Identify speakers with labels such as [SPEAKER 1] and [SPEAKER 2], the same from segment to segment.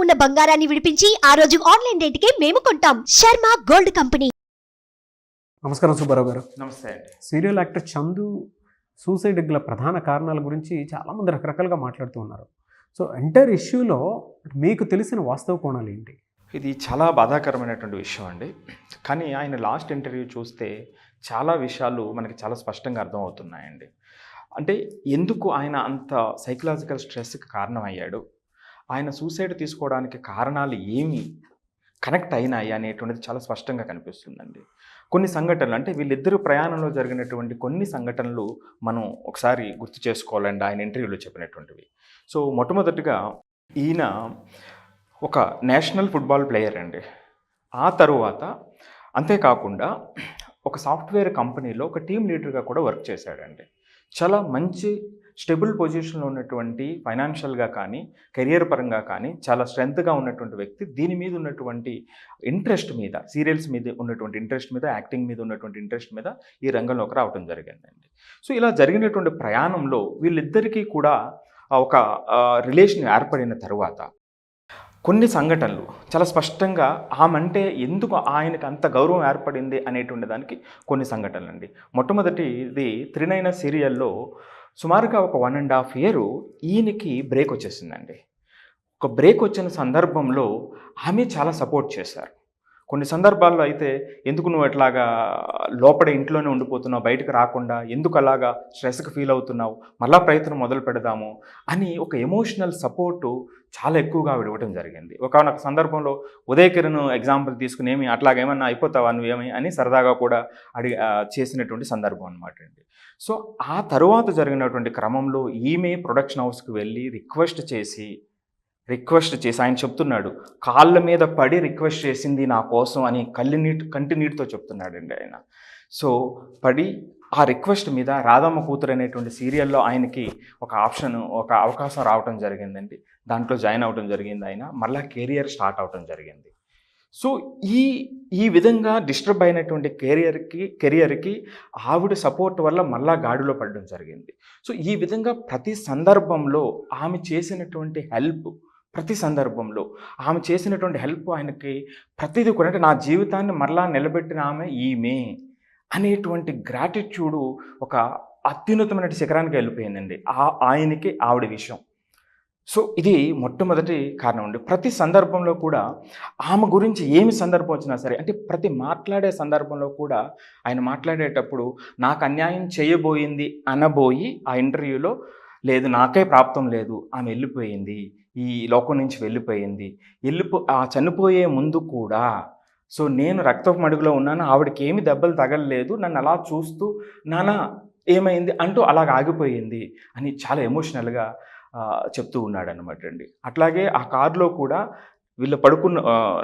[SPEAKER 1] ఉన్న బంగారాన్ని విడిపించి ఆ రోజు ఆన్లైన్ రేటుకే మేము కొంటాం. Sharma gold company.
[SPEAKER 2] నమస్కారం సుబ్బారావు గారు.
[SPEAKER 3] నమస్తే అండి.
[SPEAKER 2] సీరియల్ యాక్టర్ చందు సూసైడ్ గల ప్రధాన కారణాల గురించి చాలామంది రకరకాలుగా మాట్లాడుతూ ఉన్నారు. సో ఎంటైర్ ఇష్యూలో మీకు తెలిసిన వాస్తవ కోణాలు ఏంటి?
[SPEAKER 3] ఇది చాలా బాధాకరమైనటువంటి విషయం అండి. కానీ ఆయన లాస్ట్ ఇంటర్వ్యూ చూస్తే చాలా విషయాలు మనకి చాలా స్పష్టంగా అర్థమవుతున్నాయండి. అంటే ఎందుకు ఆయన అంత సైకలాజికల్ స్ట్రెస్కి కారణమయ్యాడు, ఆయన సూసైడ్ తీసుకోవడానికి కారణాలు ఏమి కనెక్ట్ అయినాయి అనేటువంటిది చాలా స్పష్టంగా కనిపిస్తుందండి. కొన్ని సంఘటనలు, అంటే వీళ్ళిద్దరు ప్రయాణంలో జరిగినటువంటి కొన్ని సంఘటనలు మనం ఒకసారి గుర్తు చేసుకోవాలండి ఆయన ఇంటర్వ్యూలో చెప్పినటువంటివి. సో మొట్టమొదటిగా ఈయన ఒక నేషనల్ ఫుట్బాల్ ప్లేయర్ అండి. ఆ తరువాత అంతేకాకుండా ఒక సాఫ్ట్వేర్ కంపెనీలో ఒక టీమ్ లీడర్గా కూడా వర్క్ చేశాడండి. చాలా మంచి స్టెబుల్ పొజిషన్లో ఉన్నటువంటి ఫైనాన్షియల్గా కానీ కెరియర్ పరంగా కానీ చాలా స్ట్రెంత్గా ఉన్నటువంటి వ్యక్తి. దీని మీద ఉన్నటువంటి ఇంట్రెస్ట్ మీద, సీరియల్స్ మీద ఉన్నటువంటి ఇంట్రెస్ట్ మీద, యాక్టింగ్ మీద ఉన్నటువంటి ఇంట్రెస్ట్ మీద ఈ రంగంలోకి రావడం జరిగిందండి. సో ఇలా జరిగినటువంటి ప్రయాణంలో వీళ్ళిద్దరికీ కూడా ఒక రిలేషన్ ఏర్పడిన తర్వాత కొన్ని సంఘటనలు చాలా స్పష్టంగా ఆమంటే ఎందుకు ఆయనకు అంత గౌరవం ఏర్పడింది అనేటువంటి దానికి కొన్ని సంఘటనలు అండి. మొట్టమొదటిది 3 సీరియల్లో సుమారుగా ఒక 1.5 year ఈయనకి బ్రేక్ వచ్చేసిందండి. ఒక బ్రేక్ వచ్చిన సందర్భంలో ఆమె చాలా సపోర్ట్ చేశారు. కొన్ని సందర్భాల్లో అయితే ఎందుకు నువ్వు ఎట్లాగా లోపల ఇంట్లోనే ఉండిపోతున్నావు, బయటకు రాకుండా ఎందుకు అలాగా స్ట్రెస్కి ఫీల్ అవుతున్నావు, మళ్ళా ప్రయత్నం మొదలు పెడదాము అని ఒక ఎమోషనల్ సపోర్టు చాలా ఎక్కువగా ఇవ్వడం జరిగింది. ఒకనొక సందర్భంలో ఉదయ్ కిరణ్ ఎగ్జాంపుల్ తీసుకుని ఏమి అట్లాగేమన్నా అయిపోతావా నువ్వేమి అని సరదాగా కూడా చేసినటువంటి సందర్భం అనమాట అండి. సో ఆ తరువాత జరిగినటువంటి క్రమంలో ఈమె ప్రొడక్షన్ హౌస్కి వెళ్ళి రిక్వెస్ట్ చేసి ఆయన చెప్తున్నాడు, కాళ్ళ మీద పడి రిక్వెస్ట్ చేసింది నా కోసం అని కంటి నీటితో చెప్తున్నాడండి ఆయన. సో పడి ఆ రిక్వెస్ట్ మీద రాధమ్మ కూతురు అనేటువంటి సీరియల్లో ఆయనకి ఒక అవకాశం రావటం జరిగిందండి. దాంట్లో జాయిన్ అవ్వడం జరిగింది. ఆయన మళ్ళీ కెరియర్ స్టార్ట్ అవటం జరిగింది. సో ఈ విధంగా డిస్టర్బ్ అయినటువంటి కెరియర్కి ఆవిడ సపోర్ట్ వల్ల మళ్ళా గాడిలో పడడం జరిగింది. సో ఈ విధంగా ప్రతి సందర్భంలో ఆమె చేసినటువంటి హెల్ప్, ఆయనకి ప్రతిదీ కూడా, అంటే నా జీవితాన్ని మరలా నిలబెట్టిన ఆమె ఈమె అనేటువంటి గ్రాటిట్యూడు ఒక అత్యున్నతమైన శిఖరానికి వెళ్ళిపోయిందండి ఆయనకి ఆవిడ విషయం. సో ఇది మొట్టమొదటి కారణం అండి. ప్రతి సందర్భంలో కూడా ఆమె గురించి ఏమి సందర్భం వచ్చినా సరే, అంటే ప్రతి మాట్లాడే సందర్భంలో కూడా ఆయన మాట్లాడేటప్పుడు నాకు అన్యాయం చేయబోయింది అనబోయి ఆ ఇంటర్వ్యూలో లేదు, నాకే ప్రాప్తం లేదు, ఆమె వెళ్ళిపోయింది, ఈ లోకం నుంచి వెళ్ళిపోయింది, చనిపోయే ముందు కూడా సో నేను రక్తపు మడుగులో ఉన్నాను, ఆవిడకి ఏమి దెబ్బలు తగలలేదు, నన్ను అలా చూస్తూ నానా ఏమైంది అంటూ అలాగ ఆగిపోయింది అని చాలా ఎమోషనల్గా చెప్తూ ఉన్నాడు అనమాట అండి. అట్లాగే ఆ కారులో కూడా వీళ్ళు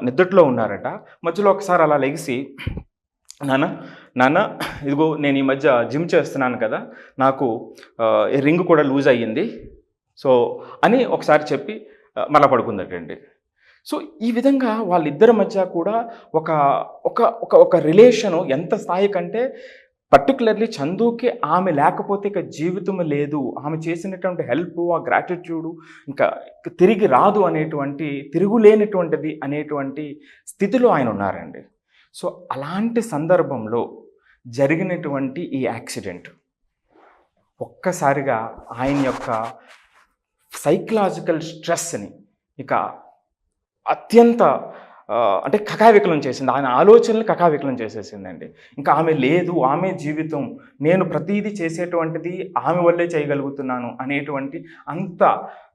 [SPEAKER 3] నిద్రలో ఉన్నారట. మధ్యలో ఒకసారి అలా లెగిసి నాన్న ఇదిగో నేను ఈ మధ్య జిమ్ చేస్తున్నాను కదా, నాకు రింగ్ కూడా లూజ్ అయ్యింది సో అని ఒకసారి చెప్పి మళ్ళీ పడుకుందటండి. సో ఈ విధంగా వాళ్ళిద్దరి మధ్య కూడా ఒక రిలేషను ఎంత స్థాయి కంటే, పర్టికులర్లీ చందుకి ఆమె లేకపోతే ఇక జీవితం లేదు, ఆమె చేసినటువంటి హెల్ప్, ఆ గ్రాటిట్యూడు ఇంకా తిరిగి రాదు అనేటువంటి, తిరుగులేనటువంటిది అనేటువంటి స్థితిలో ఆయన ఉన్నారండి. సో అలాంటి సందర్భంలో జరిగినటువంటి ఈ యాక్సిడెంట్ ఒక్కసారిగా ఆయన యొక్క సైకలాజికల్ స్ట్రెస్ని ఇక అత్యంత అంటే కకావికలం చేసింది. ఆయన ఆలోచనలు కకావికలం చేసేసిందండి. ఇంకా ఆమె లేదు, ఆమె జీవితం, నేను ప్రతీదీ చేసేటువంటిది ఆమె వల్లే చేయగలుగుతున్నాను అనేటువంటి అంత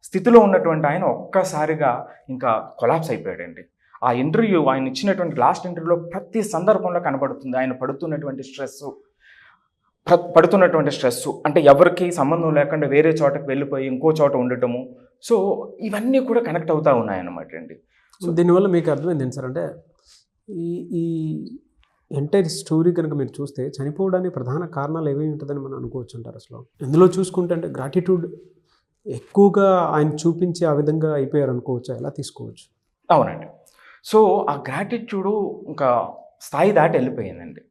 [SPEAKER 3] స్థితిలో ఉన్నటువంటి ఆయన ఒక్కసారిగా ఇంకా కొలాప్స్ అయిపోయాడండి. ఆ ఇంటర్వ్యూ, ఆయన ఇచ్చినటువంటి లాస్ట్ ఇంటర్వ్యూలో ప్రతి సందర్భంలో కనబడుతుంది ఆయన పడుతున్నటువంటి స్ట్రెస్సు, అంటే ఎవరికి సంబంధం లేకుండా వేరే చోటకి వెళ్ళిపోయి ఇంకో చోట ఉండటము. సో ఇవన్నీ కూడా కనెక్ట్ అవుతూ ఉన్నాయన్నమాట అండి.
[SPEAKER 2] సో దీనివల్ల మీకు అర్థమైంది ఏంటి సార్, అంటే ఈ ఎంటైర్ స్టోరీ కనుక మీరు చూస్తే చనిపోవడానికి ప్రధాన కారణాలు ఏమేమి ఉంటుందని మనం అనుకోవచ్చు అంటారు? అసలు ఇందులో చూసుకుంటే అంటే గ్రాటిట్యూడ్ ఎక్కువగా ఆయన చూపించి ఆ విధంగా అయిపోయారు అనుకోవచ్చు, ఎలా తీసుకోవచ్చు?
[SPEAKER 3] అవునండి. సో ఆ గ్రాటిట్యూడు ఇంకా స్థాయి దాటి వెళ్ళిపోయిందండి.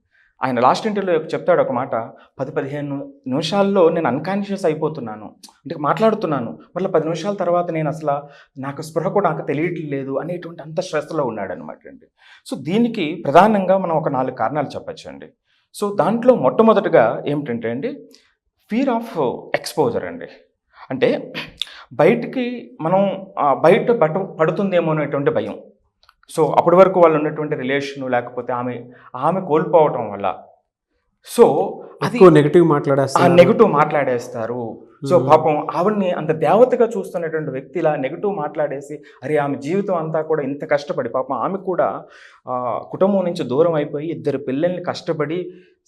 [SPEAKER 3] ఆయన లాస్ట్ ఇంటర్వ్యూలో చెప్తాడు ఒక మాట, 10-15 నిమిషాల్లో నేను అన్కాన్షియస్ అయిపోతున్నాను, అంటే మాట్లాడుతున్నాను, మళ్ళీ 10 నిమిషాల తర్వాత నేను అసలు నాకు స్పృహ కూడా నాకు తెలియట్లేదు అనేటువంటి అంత స్ట్రెస్లో ఉన్నాడు అనమాట అండి. సో దీనికి ప్రధానంగా మనం ఒక 4 కారణాలు చెప్పచ్చు అండి. సో దాంట్లో మొట్టమొదటిగా ఏమిటంటే అండి, ఫియర్ ఆఫ్ ఎక్స్పోజర్ అండి. అంటే బయటికి మనం బయట పడుతుందేమో అనేటువంటి భయం. సో అప్పటి వరకు వాళ్ళు ఉన్నటువంటి రిలేషను లేకపోతే ఆమె కోల్పోవటం వల్ల సో అది
[SPEAKER 2] నెగిటివ్
[SPEAKER 3] మాట్లాడేస్తారు. సో పాపం ఆవిడ్ని అంత దేవతగా చూస్తున్నటువంటి వ్యక్తి ఇలా నెగిటివ్ మాట్లాడేసి, అరే ఆమె జీవితం అంతా కూడా ఇంత కష్టపడి, పాపం ఆమె కూడా కుటుంబం నుంచి దూరం అయిపోయి 2 పిల్లల్ని కష్టపడి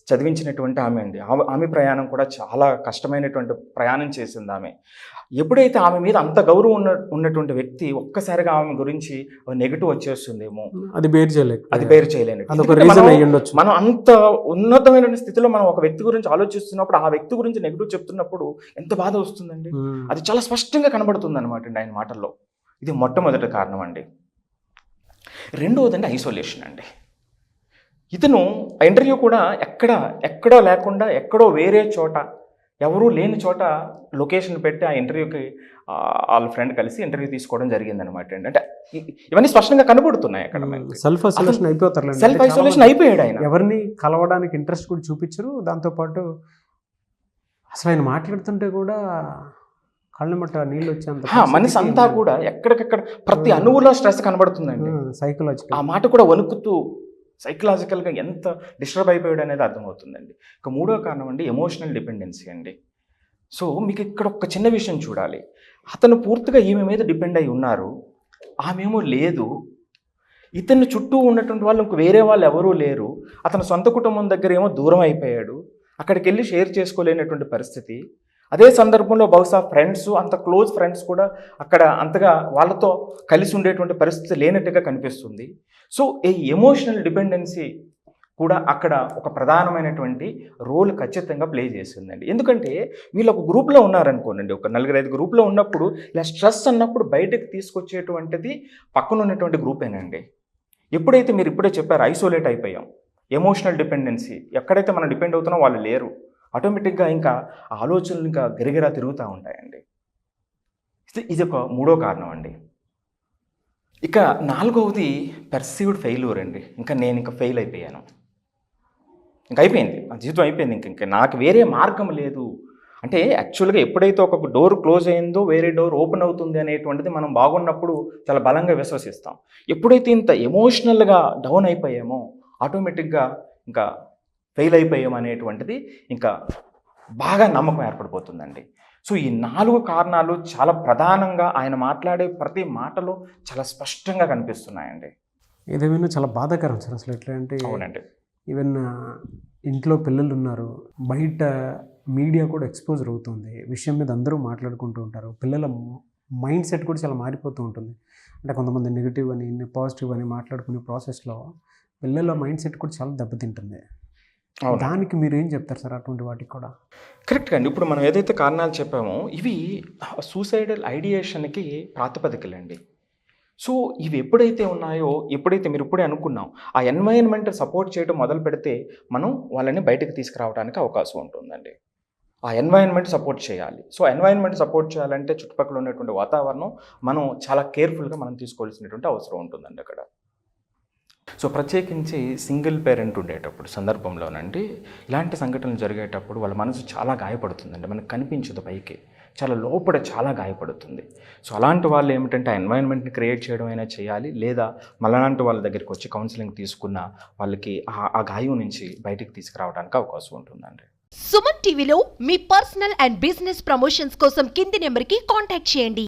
[SPEAKER 3] చదివించినటువంటి ఆమె అండి. ఆమె ప్రయాణం కూడా చాలా కష్టమైనటువంటి ప్రయాణం చేసింది ఆమె. ఎప్పుడైతే ఆమె మీద అంత గౌరవం ఉన్నటువంటి వ్యక్తి ఒక్కసారిగా ఆమె గురించి నెగిటివ్ వచ్చేస్తుందేమో, అది బేర్ చేయలేను. మనం అంత ఉన్నతమైన స్థితిలో మనం ఒక వ్యక్తి గురించి ఆలోచిస్తున్నప్పుడు ఆ వ్యక్తి గురించి నెగిటివ్ చెప్తున్నప్పుడు ఎంత బాధ వస్తుందండి. అది చాలా స్పష్టంగా కనబడుతుంది అనమాట అండి ఆయన మాటల్లో. ఇది మొట్టమొదటి కారణం అండి. రెండవదండి ఐసోలేషన్ అండి. ఇతను ఇంటర్వ్యూ కూడా ఎక్కడో లేకుండా ఎక్కడో వేరే చోట, ఎవరూ లేని చోట లొకేషన్ పెట్టి ఆ ఇంటర్వ్యూకి వాళ్ళ ఫ్రెండ్ కలిసి ఇంటర్వ్యూ తీసుకోవడం జరిగిందనమాట అండి. అంటే ఇవన్నీ స్పష్టంగా కనబడుతున్నాయి అక్కడ.
[SPEAKER 2] సెల్ఫ్ ఐసోలేషన్ అయిపోయాడు ఆయన. ఎవరిని కలవడానికి ఇంట్రెస్ట్ కూడా చూపించరు. దాంతోపాటు అసలు ఆయన మాట్లాడుతుంటే కూడా కళ్ళమట్ట నీళ్ళు వచ్చేంత
[SPEAKER 3] మనిషి అంతా కూడా ఎక్కడికక్కడ ప్రతి అణువులో స్ట్రెస్ కనబడుతుందండి.
[SPEAKER 2] సైకలాజికల్
[SPEAKER 3] ఆ మాట కూడా వణుకుతూ సైకలాజికల్గా ఎంత డిస్టర్బ్ అయిపోయాడు అనేది అర్థమవుతుందండి. ఇక మూడో కారణం అండి ఎమోషనల్ డిపెండెన్సీ అండి. సో మీకు ఇక్కడ ఒక చిన్న విషయం చూడాలి. అతను పూర్తిగా ఈమె మీద డిపెండ్ అయి ఉన్నారు, ఆమెమో లేదు. ఇతన్ని చుట్టూ ఉన్నటువంటి వాళ్ళు వేరే వాళ్ళు ఎవరూ లేరు. అతని సొంత కుటుంబం దగ్గర ఏమో దూరం అయిపోయాడు, అక్కడికి వెళ్ళి షేర్ చేసుకోలేనటువంటి పరిస్థితి. అదే సందర్భంలో బహుశా ఫ్రెండ్స్, అంత క్లోజ్ ఫ్రెండ్స్ కూడా అక్కడ అంతగా వాళ్ళతో కలిసి ఉండేటువంటి పరిస్థితి లేనట్టుగా కనిపిస్తుంది. సో ఈ ఎమోషనల్ డిపెండెన్సీ కూడా అక్కడ ఒక ప్రధానమైనటువంటి రోల్ ఖచ్చితంగా ప్లే చేసిందండి. ఎందుకంటే వీళ్ళు ఒక గ్రూప్లో ఉన్నారనుకోండి, ఒక 4-5 గ్రూప్లో ఉన్నప్పుడు ఇలా స్ట్రెస్ అన్నప్పుడు బయటకు తీసుకొచ్చేటువంటిది పక్కన ఉన్నటువంటి గ్రూపేనండి. ఎప్పుడైతే మీరు ఇప్పుడే చెప్పారు ఐసోలేట్ అయిపోయాం, ఎమోషనల్ డిపెండెన్సీ, ఎక్కడైతే మనం డిపెండ్ అవుతున్నామో వాళ్ళు లేరు, ఆటోమేటిక్గా ఇంకా ఆలోచనలు ఇంకా గిరిగిరా తిరుగుతూ ఉంటాయండి. ఇది ఒక మూడో కారణం అండి. ఇక 4వది పర్సీవ్డ్ ఫెయిల్యూర్ అండి. నేను ఫెయిల్ అయిపోయాను, ఇంకా అయిపోయింది, నా జీవితం అయిపోయింది, ఇంకా నాకు వేరే మార్గం లేదు. అంటే యాక్చువల్గా ఎప్పుడైతే ఒక డోర్ క్లోజ్ అయిందో వేరే డోర్ ఓపెన్ అవుతుంది అనేటువంటిది మనం బాగున్నప్పుడు చాలా బలంగా విశ్వసిస్తాం. ఎప్పుడైతే ఇంత ఎమోషనల్గా డౌన్ అయిపోయామో ఆటోమేటిక్గా ఇంకా ఫెయిల్ అయిపోయాం అనేటువంటిది ఇంకా బాగా నమ్మకం ఏర్పడిపోతుందండి. సో ఈ 4 కారణాలు చాలా ప్రధానంగా ఆయన మాట్లాడే ప్రతి మాటలో చాలా స్పష్టంగా కనిపిస్తున్నాయండి.
[SPEAKER 2] ఏదేమైనా చాలా బాధాకరం సార్ అసలు. ఎట్లా అంటే
[SPEAKER 3] అవునండి,
[SPEAKER 2] ఈవెన్ ఇంట్లో పిల్లలు ఉన్నారు, బయట మీడియా కూడా ఎక్స్పోజర్ అవుతుంది, విషయం మీద అందరూ మాట్లాడుకుంటూ ఉంటారు, పిల్లల మైండ్ సెట్ కూడా చాలా మారిపోతూ ఉంటుంది. అంటే కొంతమంది నెగిటివ్ అని పాజిటివ్ అని మాట్లాడుకునే ప్రాసెస్లో పిల్లల మైండ్ సెట్ కూడా చాలా దెబ్బతింటుంది. దానికి మీరు ఏం చెప్తారు సార్ అటువంటి వాటికి కూడా?
[SPEAKER 3] కరెక్ట్గా అండి. ఇప్పుడు మనం ఏదైతే కారణాలు చెప్పామో ఇవి సూసైడల్ ఐడియేషన్కి ప్రాతిపదికలండి. సో ఇవి ఎప్పుడైతే ఉన్నాయో, ఎప్పుడైతే మీరు ఇప్పుడే అనుకున్నాం, ఆ ఎన్వైరన్మెంట్ సపోర్ట్ చేయడం మొదలు పెడితే మనం వాళ్ళని బయటకు తీసుకురావడానికి అవకాశం ఉంటుందండి. ఆ ఎన్వైరన్మెంట్ సపోర్ట్ చేయాలి. సో ఎన్వైరన్మెంట్ సపోర్ట్ చేయాలంటే చుట్టుపక్కల ఉన్నటువంటి వాతావరణం మనం చాలా కేర్ఫుల్గా మనం తీసుకోవాల్సినటువంటి అవసరం ఉంటుందండి అక్కడ. సో ప్రత్యేకించి సింగిల్ పేరెంట్ ఉండేటప్పుడు సందర్భంలోనండి ఇలాంటి సంఘటనలు జరిగేటప్పుడు వాళ్ళ మనసు చాలా గాయపడుతుందండి. మనకు కనిపించదు పైకి, చాలా లోపల చాలా గాయపడుతుంది. సో అలాంటి వాళ్ళు ఏమిటంటే ఆ ఎన్వైరన్మెంట్ని క్రియేట్ చేయడం అయినా చేయాలి, లేదా మళ్ళాంటి వాళ్ళ దగ్గరికి వచ్చి కౌన్సిలింగ్ తీసుకున్న వాళ్ళకి ఆ గాయం నుంచి బయటికి తీసుకురావడానికి అవకాశం ఉంటుందండి.
[SPEAKER 1] సుమన్ టీవీలో మీ పర్సనల్ అండ్ బిజినెస్ ప్రమోషన్స్ కోసం కింది నెంబర్కి కాంటాక్ట్ చేయండి.